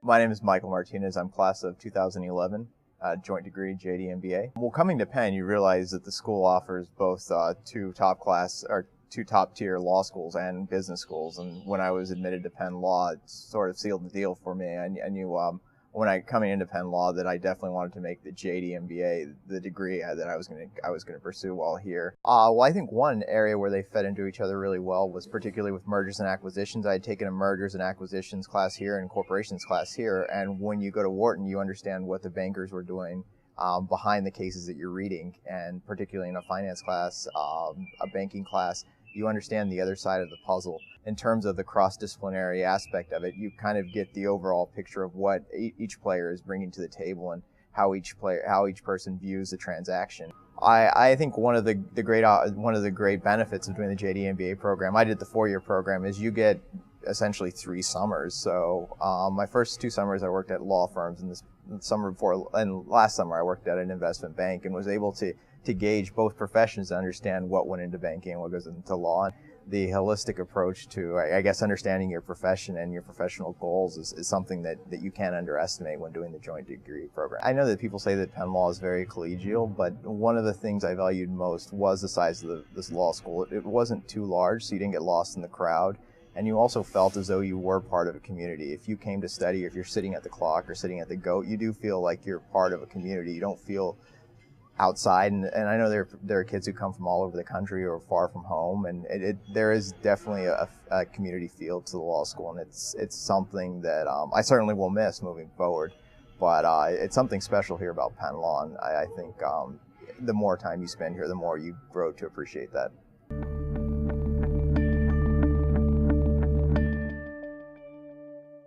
My name is Michael Martinez. I'm class of 2011, joint degree JD MBA. Well, coming to Penn, you realize that the school offers both two top-tier law schools and business schools. And when I was admitted to Penn Law, it sort of sealed the deal for me. I knew when coming into Penn Law that I definitely wanted to make the JD MBA the degree that I was going to pursue while here. Well, I think one area where they fed into each other really well was particularly with mergers and acquisitions. I had taken a mergers and acquisitions class here and corporations class here, and when you go to Wharton, you understand what the bankers were doing behind the cases that you're reading, and particularly in a finance class, a banking class, you understand the other side of the puzzle. In terms of the cross-disciplinary aspect of it, you kind of get the overall picture of what each player is bringing to the table and how each person views the transaction. I think one of the great benefits of doing the JD MBA program, I did the 4-year program, is you get essentially 3 summers. So my first 2 summers I worked at law firms, and last summer I worked at an investment bank and was able to gauge both professions to understand what went into banking and what goes into law. The holistic approach to, I guess, understanding your profession and your professional goals is something that you can't underestimate when doing the joint degree program. I know that people say that Penn Law is very collegial, but one of the things I valued most was the size of this law school. It wasn't too large, so you didn't get lost in the crowd, and you also felt as though you were part of a community. If you came to study, or if you're sitting at the clock or sitting at the GOAT, you do feel like you're part of a community. You don't feel outside, and I know there are kids who come from all over the country or far from home, and there is definitely a community feel to the law school, and it's something that I certainly will miss moving forward. But it's something special here about Penn Law, and I think the more time you spend here, the more you grow to appreciate that.